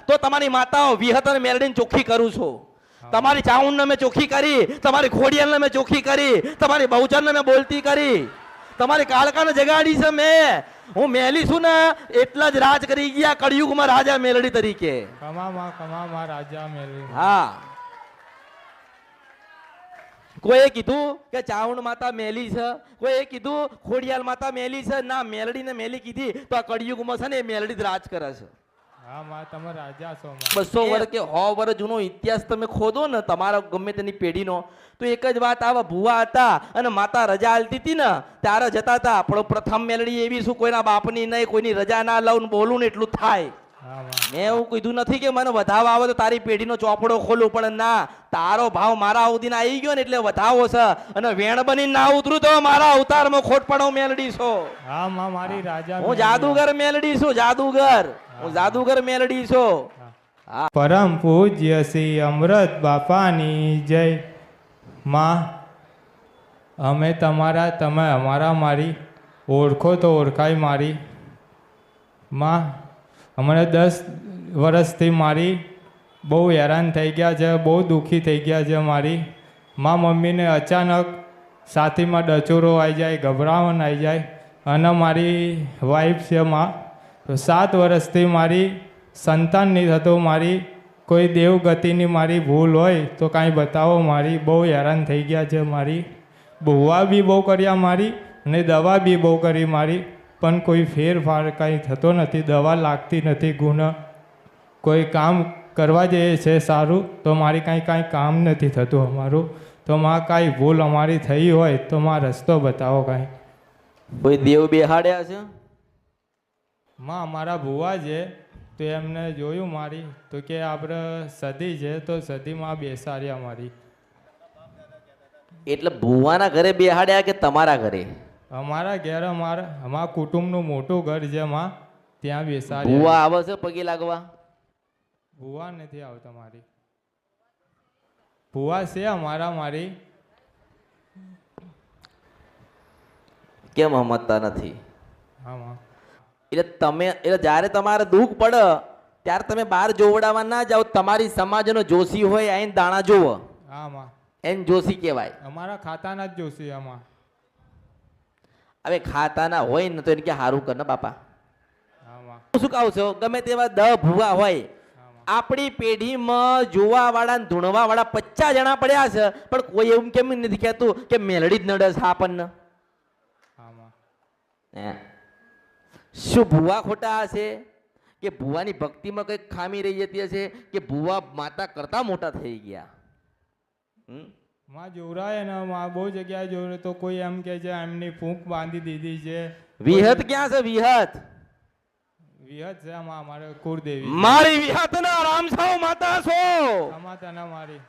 તો તમારી માતાઓ વિહત અને મેલડીને ચોખ્ખી કરું છું. તમારી ચાઉંડને મેં ચોખ્ખી કરી, તમારી ખોડિયાલને મેં ચોખ્ખી કરી, તમારી બહુચરને મેં બોલતી કરી, તમારી કાળકાને જગાડી છે મેં. હું મેલી છું ને એટલા જ રાજ કરી ગયા કળિયુગમાં રાજા મેલડી તરીકે. કમા રાજા મેલડી. હા, કોઈએ કીધું કે ચાઉંડ માતા મેલી છે, કોઈએ કીધું ખોડિયાલ માતા મેલી છે. ના, મેલડીને મેલી કીધી તો આ કળિયુગમાં છે ને એ મેલડી જ રાજ કરે છે. હા માં, તમે રાજા છો. 200 વર્ષ કે 100 વર્ષ જૂનો ઇતિહાસ તમે ખોદો ને તમારા ગમે તેની પેઢીનો, તો એક જ વાત આવે, ભુવા હતા અને માતા રજા આલતી હતી ને ત્યારે જતા હતા. પણ પ્રથમ મેલડી એવી શું કોઈના બાપની નહીં, કોઈની રજા ના લઉં બોલું ને એટલું થાય. મેં એવું કીધું નથી કે મને વધાવો આવે તો તારી પેઢીનો ચોપડો ખોલું, પણ ના, તારો ભાવ મારા અવધીને આવી ગયો ને એટલે વધાવો છે. અને વેણ બનીને ના ઉતરું તો મારા અવતારમાં ખોટ પડો મેલડી છો. હા માં, મારી રાજા. હું જાદુગર મેલડી છું, જાદુગર. હું જાદુગર મેલડી છું. પરમ પૂજ્ય શ્રી અમૃત બાપાની જય. માં, અમે તમારા, તમે અમારા. મારી ઓળખો તો ઓળખાય મારી. માં, અમને 10 વર્ષથી મારી બહુ હેરાન થઈ ગયા છે, બહુ દુઃખી થઈ ગયા છે મારી. માં, મમ્મીને અચાનક સાથીમાં ડચોરો આવી જાય, ગભરામણ આવી જાય. અને મારી વાઈફ છે માં, તો 7 વર્ષથી મારી સંતાન નહીં થતો. મારી કોઈ દેવગતિની મારી ભૂલ હોય તો કાંઈ બતાવો મારી. બહુ હેરાન થઈ ગયા છે મારી. ભૂવા બી બહુ કર્યા મારી અને દવા બી બહુ કરી મારી, પણ કોઈ ફેરફાર કાંઈ થતો નથી. દવા લાગતી નથી. ગુણ કોઈ કામ કરવા જઈએ છે સારું તો મારી કાંઈ કામ નથી થતું અમારું. તો માં, કાંઈ ભૂલ અમારી થઈ હોય તો માં રસ્તો બતાવો કાંઈ. કોઈ દેવ બેહાડ્યા છે? માં, અમારા ભુવા છે તો એમને જોયું મારી, તો કે આપણે સદી છે તો સદીમાં બેસાડ્યા મારી. એટલે ભુવાના ઘરે બેહાડ્યા કે તમારા ઘરે? અમારા ઘેર, અમારા કુટુંબનું મોટું ઘર છે માં, ત્યાં બેસાડ્યા. ભુવા આવે છે પગે લાગવા? ભુવા નથી આવતા મારી. ભુવા છે અમારા મારી. કેમ સમજતા નથી? હા માં. એટલે જ્યારે તમારે દુઃખ પડે ત્યારે તમે બહાર જોવડાવવા ના જાઓ. તમારી સમાજનો જોશી હોય આઈને દાણા જોવો. હા માં, એને જોશી કહેવાય. અમારા ખાતાના જ જોશી આમાં. હવે ખાતાના હોય ને તો એને કે સારું કર ને બાપા. હા માં. શું કહું છો, ગમે તેવા 10 ભુવા હોય, આપણી પેઢીમાં જોવા વાળા ધૂણવા વાળા 50 જણા પડ્યા છે, પણ કોઈ એવું કેમ નથી કહેતું કે મેલડી જ નડે છે આપણને? શું ભુવા ખોટા હશે કે ભુવાની ભક્તિમાં કઈક ખામી રહી જતી હશે કે ભુવા માતા કરતા મોટા થઈ ગયા? માં જોરાય ને માં, બહુ જગ્યાએ જોરે તો કોઈ એમ કે છે એમની ફૂંક બાંધી દીધી છે. વિહત ક્યાં છે? વિહત વિહત છે માં, અમારે કુળદેવી. મારી વિહત ના રામ સાવ માતા છો. માતા ના મારી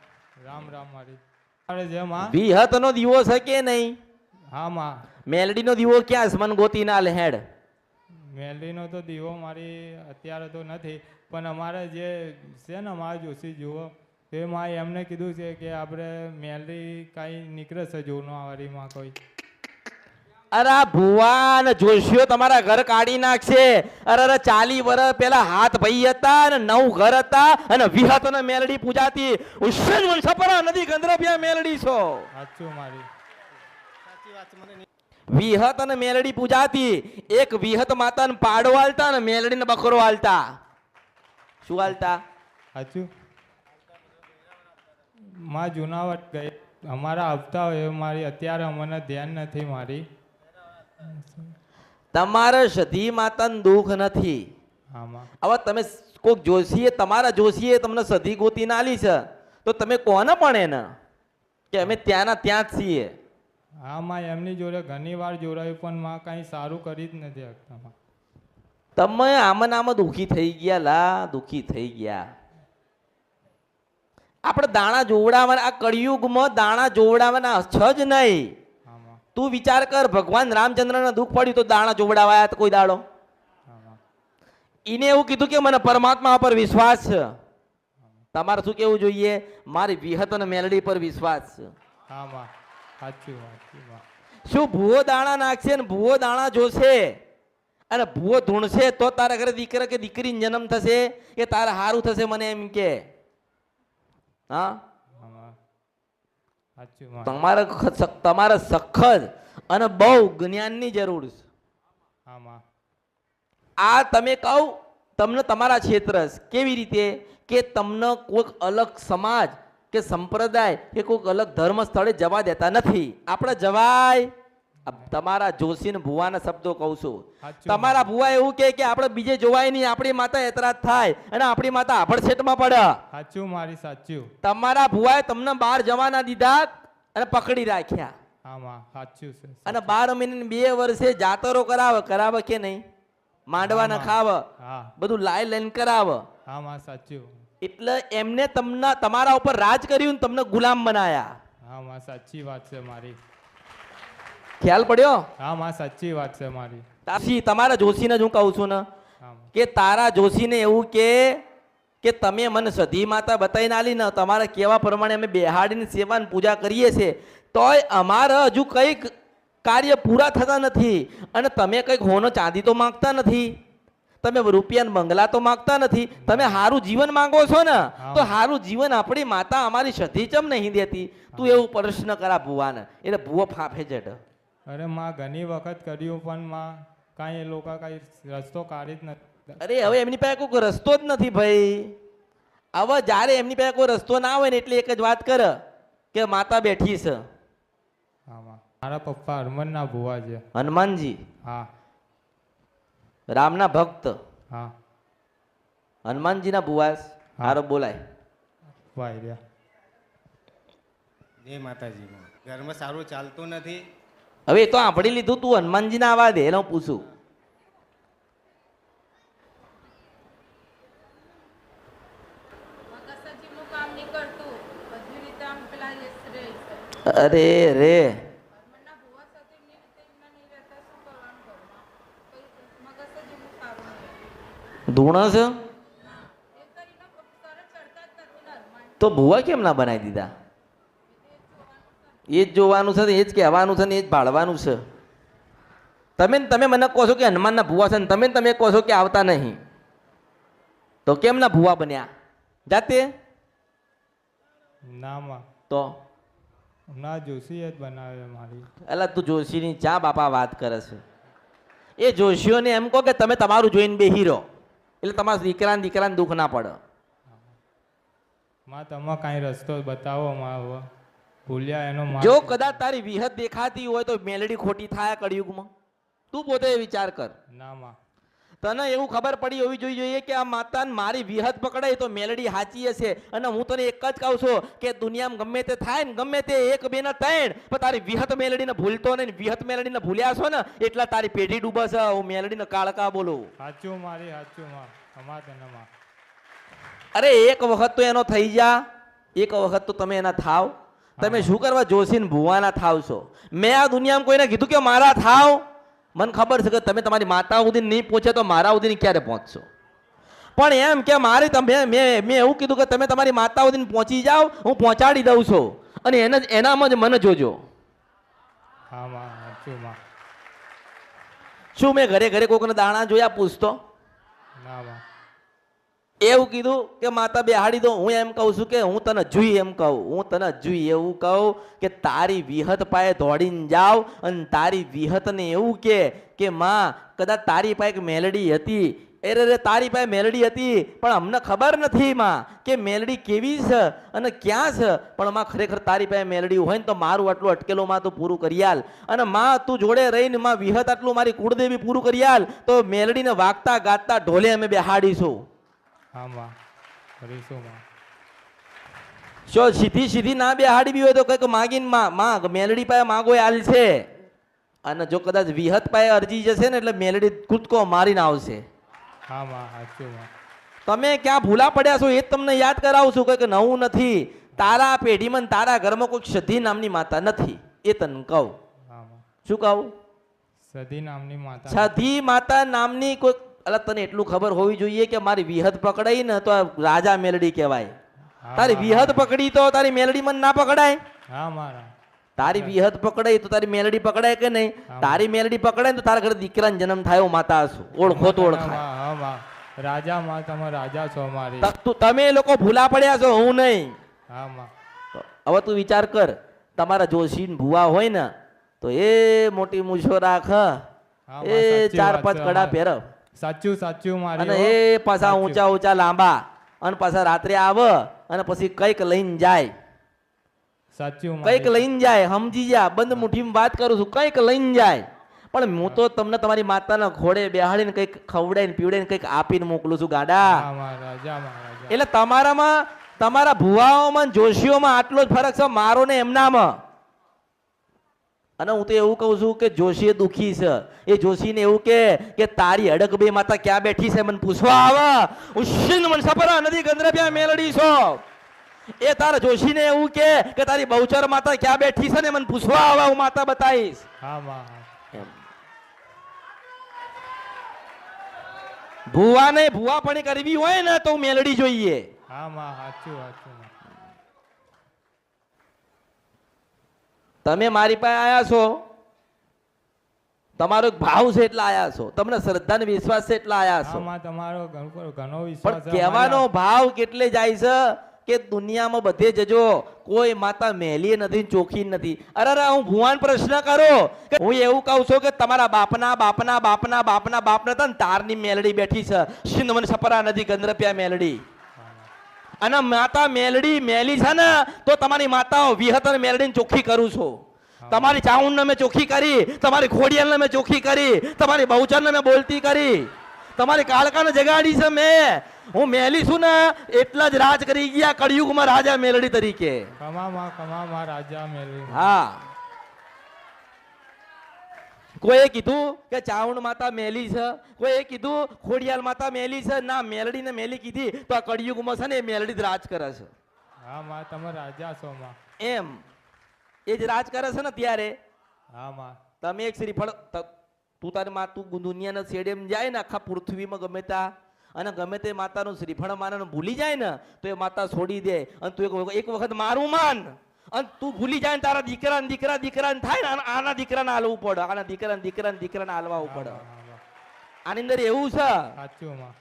રામ રામ મારી. અરે જે માં, વિહત નો દીવો છે કે નહીં? હા માં. મેલડી નો દીવો ક્યાં છે? મન ગોતી ના લહેડ. મેલડી નો તો દીવો મારી અત્યારે તો નથી, પણ અમારે જે છે ને મારા જોશી જુઓ તે માં એમને કીધું છે કે આપણે મેલડી કાંઈ નીકળે છે જોનવારીમાં કોઈ. અરે ભુવાન જોશીઓ તમારા ઘર કાઢી નાખશે. અરે 40 વર્ષ પહેલા હાથ ભાઈ હતા અને 9 ઘર હતા અને વિહત અને મેલડી પૂજાતી. ઉષ્ણ વંશપરા નદી ગંધર્ભ્યા મેલડી છો. સાચું મારી. વિહત અને મેલડી પૂજાતી. એક વિહત માતાને પાડો આલતા અને મેલડીને બકરો આલતા. શું આલતા? સાચું માં. જુનાવટ ગઈ અમારા આવતા હોય મારી, અત્યારે અમને ધ્યાન નથી મારી. તમારે સધી માતાનું દુઃખ નથી. હવે તમે કોઈક જોશીએ, તમારા જોશીએ તમને સધી ગોતી ના આલી છે તો તમે કોને પણ એને કે અમે ત્યાંના ત્યાં જ છીએ? હા માં, એમની જોડે ઘણી વાર જોડાયું પણ માં કાંઈ સારું કરી જ નથી શકતા. તમે આમાં આમાં દુઃખી થઈ ગયા. લા દુઃખી થઈ ગયા. આપણે દાણા જોવડાવવાના, આ કળિયુગમાં દાણા જોવડાવવાના છે જ નહીં. તું વિચાર કર, ભગવાન રામચંદ્રને દુઃખ પડ્યું તો દાણા જોવડાવાયા તો કોઈ દાડો? એને એવું કીધું કે મને પરમાત્મા પર વિશ્વાસ છે. તમારે શું કેવું જોઈએ? મારી વિહત અને મેલડી પર વિશ્વાસ છે. શું ભૂવો દાણા નાખશે ને ભૂવો દાણા જોશે અને ભૂવો ધૂણશે તો તારા ઘરે દીકરા કે દીકરી જન્મ થશે એ તારે સારું થશે મને એમ કે હા આમાં સાચું માં તમારે સખત અને બહુ જ્ઞાનની જરૂર છે આમાં આ તમે કહું તમને તમારા ક્ષેત્ર કેવી રીતે કે તમને કોઈક અલગ સમાજ કે સંપ્રદાય કે કોઈક અલગ ધર્મ સ્થળે જવા દેતા નથી આપણે જવાય તમારા જોશી ને ભુવાના શબ્દો કહું છું સાચું. તમારા ભુવા એવું કે આપણે બીજે જોવાય નહીં આપણી માતા એતરાજ થાય અને આપણી માતા આભડછેટમાં પડે સાચું મારી સાચું તમારા ભુવાએ તમને બહાર જવાના દીધા અને પકડી રાખ્યા આમાં સાચું છે અને 12 મહિને 2 વર્ષે જાતરો કરાવે કે નહીં માંડવા ન ખાવ હા બધું લાઈ લઈને કરાવે આમાં સાચું એટલે એમને તમારા ઉપર રાજ કર્યું ને તમને ગુલામ બનાયા આમાં સાચી વાત છે મારી ખ્યાલ પડ્યો આમાં સાચી વાત છે મારી તાસી તમારા જોશીને જ હું કહું છું ને આમાં કે તારા જોશીને એવું કે તમે મને સધી માતા બતાવીને આલી ને તમારા કેવા પ્રમાણે અમે બેહાડીને સેવા ને પૂજા કરીએ છીએ તોય અમારા હજુ કંઈક કાર્ય પૂરા થતા નથી અને તમે કંઈક હોનો ચાંદી તો માંગતા નથી તમે રૂપિયા બંગલા તો માંગતા નથી તમે સારું જીવન માંગો છો ને તો સારું જીવન આપણી માતા અમારી સધી ચમ નહીં દેતી તું એવું પ્રશ્ન કરા ભુવાને એટલે ભુવો ફાફે જટ અરે માં ઘણી વખત કર્યું પણ માં કાંઈ એ લોકો કાંઈ રસ્તો કાઢી જ નથી અરે હવે એમની પાસે કોઈ રસ્તો જ નથી ભાઈ હવે જ્યારે એમની પાસે કોઈ રસ્તો ના હોય ને એટલે એક જ વાત કર કે માતા બેઠી છે આમાં મારા પપ્પા હનુમાનના ભુવા છે હનુમાનજી હા રામના ભક્ત હા હનુમાનજીના ભુવાસ હારો બોલાય ભાઈ રહ્યા જય માતાજી ઘરમાં સારું ચાલતું નથી. હવે એ તો સાંભળી લીધું તું હનુમાનજીના આવા દે એને હું પૂછું મગજનું કામ નહીં કરતું બધી રીતે આમ પેલા રહે છે અરે રે મનના ભુવા સાથે એમની રીતે એમના નહીં રહેતા શું કરવાનું ઘરમાં કોઈ મગજનું સારું નહીં ધૂણ છે એ તો એના સરળ ચડતા જ નથી ને હનુમાન તો ભુવા કેમ ના બનાવી દીધા એ જ જોવાનું છે ને એ જ કહેવાનું છે ને એ જ ભાળવાનું છે તમે મને કહો છો કે હનુમાનના ભુવા છે ને તમે કહો છો કે આવતા નહીં તો કેમ ના ભુવા બન્યા જાતે ના માં તો હમણાં જોશીએ જ બનાવે મારી એટલે તું જોશીની ચા બાપા વાત કરે છે એ જોશીઓને એમ કહો કે તમે તમારું જોઈને બેહી રહો એટલે તમારા દીકરાને દુઃખ ના પડે માં તમે કાંઈ રસ્તો બતાવો માં હવે ભૂલ્યા એનો માં જો કદાચ તારી વિહત દેખાતી હોય તો મેલડી ખોટી થાય કળિયુગમાં તું પોતે વિચાર કર ના માં તને એવું ખબર પડી હોવી જોઈએ કે આ માતાને મારી વિહત પકડાય તો મેલડી સાચી હશે અને હું તને એક જ કહું છું કે દુનિયામાં ગમે તે થાય ને ગમે તે એક બે ને ત્રણ પણ તારી વિહત મેલડીને ભૂલતો નહીં વિહત મેલડીને ભૂલ્યા છો ને એટલા તારી પેઢી ડૂબશે હું મેલડીને કાળકા બોલું સાચું મારી સાચું માં અમા તને માં અરે એક વખત તો એનો થઈ જા એક વખત તો તમે એના થાવ તમે શું કરવા જોશીને ભુવાના થાવ છો મેં આ દુનિયામાં કોઈને કીધું કે મારા થાવ મને ખબર છે કે તમે તમારી માતા સુધી નહીં પહોંચે તો મારા સુધી ક્યારે પહોંચશો પણ એમ કે મારી મેં એવું કીધું કે તમે તમારી માતા સુધી પહોંચી જાઓ હું પહોંચાડી દઉં છું અને એનામાં જ મને જોજો હા માં સાચું માં શું મેં ઘરે કોઈકને દાણા જોયા પૂછતો ના માં એવું કીધું કે માતા બેહાડી દો હું એમ કહું છું કે હું તને જોઈ એમ કહું હું તને જોઈ એવું કહું કે તારી વિહત પાસે દોડીને જાવ અને તારી વિહતને એવું કે માં કદાચ તારી પાસે મેલડી હતી રે તારી પાસે મેલડી હતી પણ અમને ખબર નથી માં કે મેલડી કેવી છે અને ક્યાં છે પણ માં ખરેખર તારી પાસે મેલડી હોય ને તો મારું આટલું અટકેલું માં તું પૂરું કરી આલ અને માં તું જોડે રહીને માં વિહત આટલું મારી કુળદેવી પૂરું કરી આલ તો મેલડીને વાગતા ગાતા ઢોલે અમે બેહાડીશું હા માં કરીશું માં જો સીધી ના બેહાડી બી હોય તો કંઈક માગીને માં મેલડી પાસે માગો આલ છે અને જો કદાચ વિહત પાસે અરજી જશે ને એટલે મેલડી કૂદકો મારીને આવશે હા માં સાચું માં તમે ક્યાં ભૂલા પડ્યા છો એ જ તમને યાદ કરાવું છું કંઈક નવું નથી તારા પેઢીમાં ને તારા ઘરમાં કોઈ સધી નામની માતા નથી એ તને કહું હા માં શું કહું સધી નામની માતા સધી માતા નામની કોઈ અલગ તને એટલું ખબર હોવી જોઈએ કે મારી વિહત પકડાઈ ને તો આ રાજા મેલડી કહેવાય હા, તારી હા, વિહત પકડી તો તારી મેલડી મને ના પકડાય હા મારા તારી વિહત પકડાય તો તારી મેલડી પકડાય કે નહીં? તારી મેલડી પકડાય ને તો તારા ઘરે દીકરાનો જન્મ થાય એવું માતા હશું. ઓળખો તો ઓળખાય. હા માં રાજા માં તમે રાજા છો મારી. તમે લોકો ભૂલા પડ્યા છો, હું નહીં. હા માં. હવે તું વિચાર કર, તમારા જોશી ને ભુવા હોય ને તો એ મોટી મૂછો રાખ, હા, એ સાચી 4-5 વાત છે કડા અમારી. પહેરવ, સાચું સાચું મારી અને હો. એ પાછા સાચું. ઊંચા ઊંચા લાંબા, અને પાછા રાત્રે આવે અને પછી કઈક લઈને જાય, સાચું કઈક મારી. લઈને જાય. સમજી જા, બંધ મુઠ્ઠીમાં વાત કરું છું, કઈક લઈને જાય. પણ હું તો તમને તમારી માતાના ઘોડે બેહાડીને કઈક ખવડાવીને પીવડાવીને કઈક આપીને મોકલું છું ગાડા. હા માં રાજા માં રાજા. એટલે તમારામાં, તમારા ભુવાઓમાં ને જોશીઓમાં આટલો જ ફરક છે, મારો ને એમનામાં. અને હું તો એવું કહું છું કે જોશી દુખી છે, એ જોશીને એવું કે તારી અડક બે માતા ક્યાં બેઠી છે મને પૂછવા આવે. ઉશ્ચિન મન સપરા નદી ગંદ્રપ્યા મેલડી છો. એ તારા જોશીને એવું કે તારી બહુચર માતા ક્યાં બેઠી છે ને મને પૂછવા આવે, હું માતા બતાવીશ. હા માં હા. એમ. ભુવાને ભુવાપણી કરવી હોય ને તો મેલડી જોઈએ. હા માં સાચું સાચું માં. તમે મારી પાસે આયા છો, તમારો એક ભાવ છે એટલે આયા છો, તમને શ્રદ્ધા ને વિશ્વાસ છે એટલે આયા હા છો. માં તમારો ઘણો વિશ્વાસ પણ છે કહેવાનો અમારા. ભાવ કેટલે જાય છે કે દુનિયામાં બધે જજો, કોઈ માતા મેલી નથી, ચોખ્ખી નથી. અરે હું ભુવાન પ્રશ્ન કરો કે હું એવું કહું છું કે તમારા બાપના બાપના બાપના બાપના બાપના હતા ને તારની મેલડી બેઠી છે, સિંધવન સપરા નદી ગંદ્રપ્યા મેલડી. અને માતા મેલડી મેલી છે ને તો તમારી માતાઓ વિહત અને મેલડીને ચોખ્ખી કરું છું. તમારી ચાઉંડને મેં ચોખ્ખી કરી, તમારી ખોડિયાલને મેં ચોખ્ખી કરી, તમારી બહુચરને મેં બોલતી કરી, તમારી કાળકાને જગાડી છે મેં. હું મેલી છું ને એટલા જ રાજ કરી ગયા કળિયુગમાં રાજા મેલડી તરીકે. કમા માં રાજા મેળવી. હા, કોઈએ કીધું કે ચાવણ માતા મેલી છે, કોઈએ કીધું ખોડિયાલ માતા મેલી છે. ના, મેલડી ને મેલી કીધી તો આ કળિયુગમાં છે ને એ મેલડી જ રાજ કરે છે. હા માં તમે રાજા છો માં. એમ એ જ રાજ કરે છે ને ત્યારે. હા માં. તમે એક શ્રીફળ તું તારી માં તું દુનિયાના શેડેમ જાય ને આખા પૃથ્વીમાં ગમે ત્યાં, અને ગમે તે માતાનું શ્રીફળ માનવાનું ભૂલી જાય ને તો એ માતા છોડી દે. અને તું એક વખત મારું માન, અને તું ભૂલી જાય ને તારા દીકરાને થાય ને આના દીકરાને હાલવું પડે, આના દીકરાને હાલવા પડે. આની અંદર એવું છે. સાચું માં.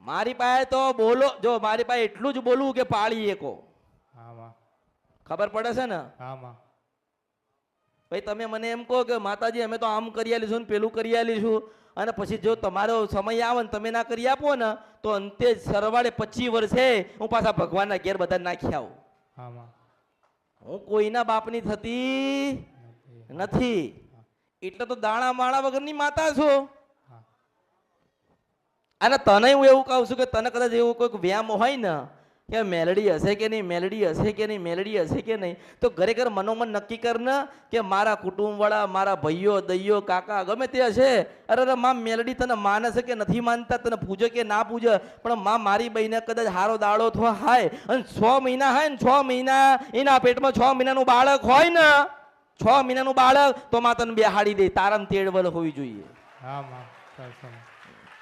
મારી પાસે તો બોલો, જો મારી પાસે એટલું જ બોલવું કે પાળી એકો. હા માં. ખબર પડે છે ને? હા માં. ભાઈ તમે મને એમ કહો કે માતાજી અમે તો આમ કરી આલીશું ને પેલું કરી આલીશું, અને પછી જો તમારો સમય આવે ને તમે ના કરી આપો ને તો અંતે સરવાળે 25 વર્ષે હું પાછા ભગવાનના ઘેર બધા નાખી આવું. હા માં. હું કોઈના બાપની થતી નથી, એટલે તો દાણા માણા વગરની માતા છું. અને તને હું એવું કહું છું કે તને કદાચ એવું કોઈક વ્યામ હોય ને કે મેલડી હશે કે નહીં, મેલડી હશે કે નહીં, મેલડી હશે કે નહીં, તો ઘરે ઘર મનોમન નક્કી કર ને કે મારા કુટુંબવાળા, મારા ભાઈઓ દઈઓ કાકા ગમે તે હશે, અરે માં મેલડી તને માને છે કે નથી માનતા, તને પૂજે કે ના પૂજે, પણ માં મારી બહેને કદાચ હારો દાડો થો હાય અને 6 મહિના હોય ને 6 મહિના એના પેટમાં 6 મહિનાનું બાળક હોય ને, 6 મહિનાનું બાળક તો માં તને બેહાડી દે. તારામાં તેડવલ હોવી જોઈએ. હા માં. કરશો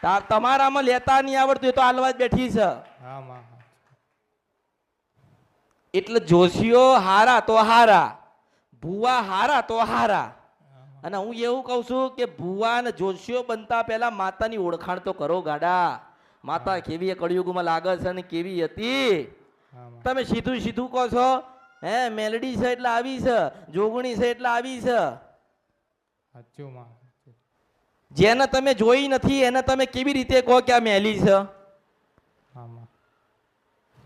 માં. તમારામાં લેતા નહીં આવડતું એ તો હાલવા જ બેઠી છે. હા માં. એટલે જોશીઓ હારા તો હારા, ભુવા હારા તો હારા. અને હું એવું કહું છું કે ભુવા અને જોશીઓ બનતા પહેલા માતાની ઓળખાણ તો કરો ગાડા. માતા કેવી કળિયુગમાં લાગે છે અને કેવી હતી. હા માં. તમે સીધું સીધું કહો છો હે મેલડી છે એટલે આવી છે, જોગણી છે એટલે આવી છે. સાચું માં. જેને તમે જોઈ નથી એને તમે કેવી રીતે કહો કે આ મેલી છે? હા માં.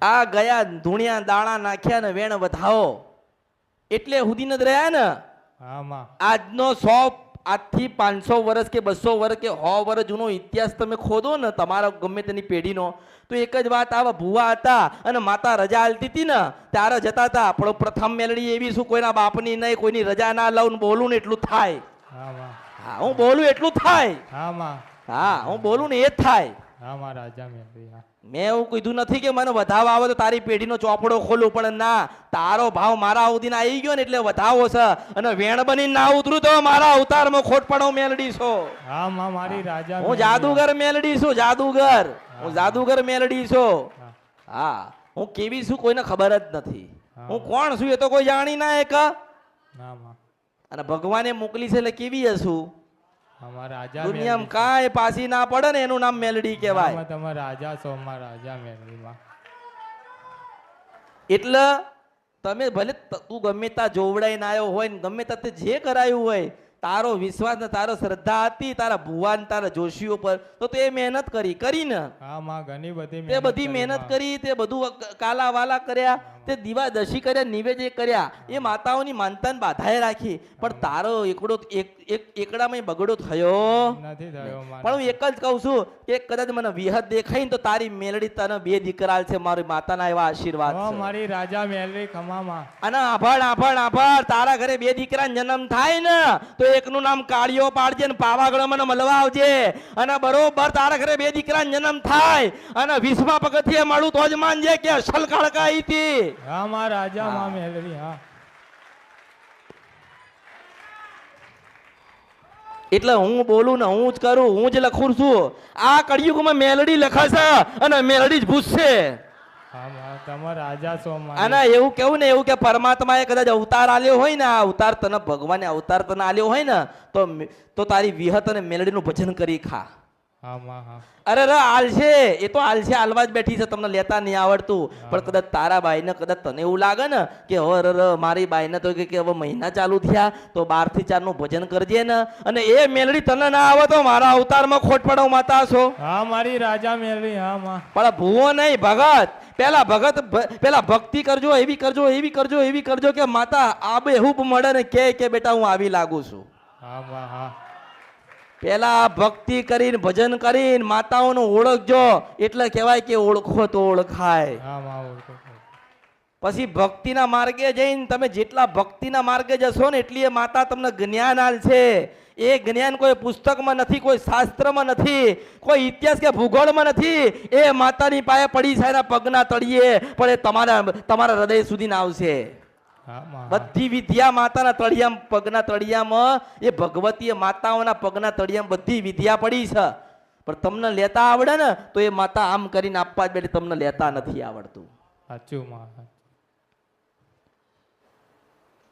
આ ગયા ધૂણિયા દાણા નાખ્યા ને વેણ વધાવો એટલે સુધી જ રહ્યા ને. હા માં. આજનો 100 આજથી 500 વર્ષ કે 200 વર્ષ કે 100 વર્ષ જૂનો ઇતિહાસ તમે ખોદો ને તમારા ગમે તેની પેઢીનો, તો એક જ વાત આવે. ભુવા હતા અને માતા રજા આલતી હતી ને ત્યારે જતા હતા. આપણો પ્રથમ મેલડી એવી શું કોઈના બાપની નહીં, કોઈની રજા ના લઉં બોલું ને એટલું થાય. હા માં. હા, હું બોલું એટલું થાય. હા માં. હા, હું બોલું ને એ જ થાય. હા માં રાજા મેળવી. હા. મેં એવું કીધું નથી કે મને વધાવો આવે તો તારી પેઢીનો ચોપડો ખોલું, પણ ના, તારો ભાવ મારા અવધીને આવી ગયો ને એટલે વધાવો છે. અને વેણ બની ના ઉતરું તો મારા અવતારમાં ખોટ પડો મેલડી છો. હા માં મારી રાજા હું મેળવી. જાદુગર મેલડી છું, જાદુગર. હું જાદુગર મેલડી છું. હા. હા, હું કેવી છું કોઈને ખબર જ નથી. હા. હું કોણ છું એ તો કોઈ જાણી ના એક ના માં અને ભગવાને મોકલી છે એટલે કેવી હશું અમારા રાજા દુનિયામાં કાંઈ પાછી ના પડે ને એનું નામ મેલડી કહેવાય. તમે રાજા છો માં રાજા મેલડીમાં. એટલે તમે ભલે તું ગમે ત્યાં જોવડાઈને આવ્યો હોય ને ગમે ત્યાં તે જે કરાયું હોય તારો વિશ્વાસ ને તારો શ્રદ્ધા હતી તારા ભુવા ને તારા જોશીઓ પર તો તે મહેનત કરી ને હા માં ઘણી બધી તે બધી મહેનત કરી તે બધું કાલા વાલા કર્યા તે દીવા દશી કર્યા નિવેદ્ય કર્યા એ માતાઓની માનતાને બાધાએ રાખી પણ તારો એકડામાં બગડો થયો નથી થયો પણ હું એક જ કહું છું કે કદાચ મને વિહત દેખાય ને તો તારી મેલડી તને 2 દીકરા છે મારી માતાના એવા આશીર્વાદ છે. મારી રાજા મેલડી ખમામાં. અને આભાર તારા ઘરે 2 દીકરા જન્મ થાય ને તો એકનું નામ કાળિયો પાડજે ને પાવાગઢ મને મળવા આવજે અને બરોબર તારા ઘરે 2 દીકરા જન્મ થાય અને 20મા પગથિયે મળું તો જ માનજે કે અસલ કાળકાઈ હતી. હા માં રાજા માં મેલડી. હા એટલે હું બોલું ને હું જ કરું હું જ લખું છું. આ કળિયુગમાં મેલડી લખાશે અને મેલડી જ પૂછશે. હા માં તમે રાજા છો માં. અને એવું કેવું ને એવું કે પરમાત્માએ કદાચ અવતાર આલ્યો હોય ને આ અવતાર તને ભગવાને અવતાર તને આલ્યો હોય ને તો તારી વિહત અને મેલડીનું ભજન કરી ખા. હા માં હા. અરે આલશે એ તો આલશે આલવા જ બેઠી છે તમને લેતા નહીં આવડતું પણ કદાચ તારા બાઈને કદાચ તને એવું લાગે ને કે હવે મારી બાઈને તો કે હવે મહિના ચાલુ થયા તો 12 થી 4 નું ભજન કરજે ને અને એ મેલડી તને ના આવે તો મારા અવતારમાં ખોટ પડો માતા છો. હા મારી રાજા મેલડી. હા માં. પણ ભૂવો નહીં ભગત પેલા ભક્તિ કરજો એવી કરજો કે માતા આ બેહૂબ મળે ને કે બેટા હું આવી લાગુ છું. હા માં હા. પેલા ભક્તિ કરીને ભજન કરીને માતાઓને ઓળખજો એટલે કહેવાય કે ઓળખો તો ઓળખાય. હા માં ઓળખો. પછી ભક્તિના માર્ગે જઈને તમે જેટલા ભક્તિના માર્ગે જશો ને એટલી એ માતા તમને જ્ઞાન આલશે. એ જ્ઞાન કોઈ પુસ્તકમાં નથી કોઈ શાસ્ત્રમાં નથી કોઈ ઇતિહાસ કે ભૂગોળમાં નથી. એ માતાની પાસે પડી છે એના પગના તળિયે પણ એ તમારા હૃદય સુધી ના આવશે. હા માં. બધી વિદ્યા માતાના તળિયામાં પગના તળિયામાં એ ભગવતીય માતાઓના પગના તળિયામાં બધી વિદ્યા પડી છે પણ તમને લેતા આવડે ને તો એ માતા આમ કરીને આપવા જ બેઠી તમને લેતા નથી આવડતું. સાચું માં.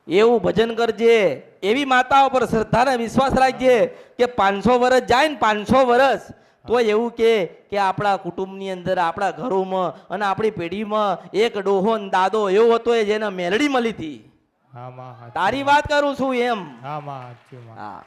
એવું ભજન કરજે એવી માતાઓ પર શ્રદ્ધા ને વિશ્વાસ રાખજે કે 500 વર્ષ જાય ને 500 વર્ષ તો એવું કે આપણા કુટુંબની અંદર આપણા ઘરોમાં અને આપણી પેઢીમાં એક ડોહો ને દાદો એવો હતો જેને મેલડી મળી હતી. હા માં. તારી વાત કરું છું એમ. હા માં. સાચું માં. હા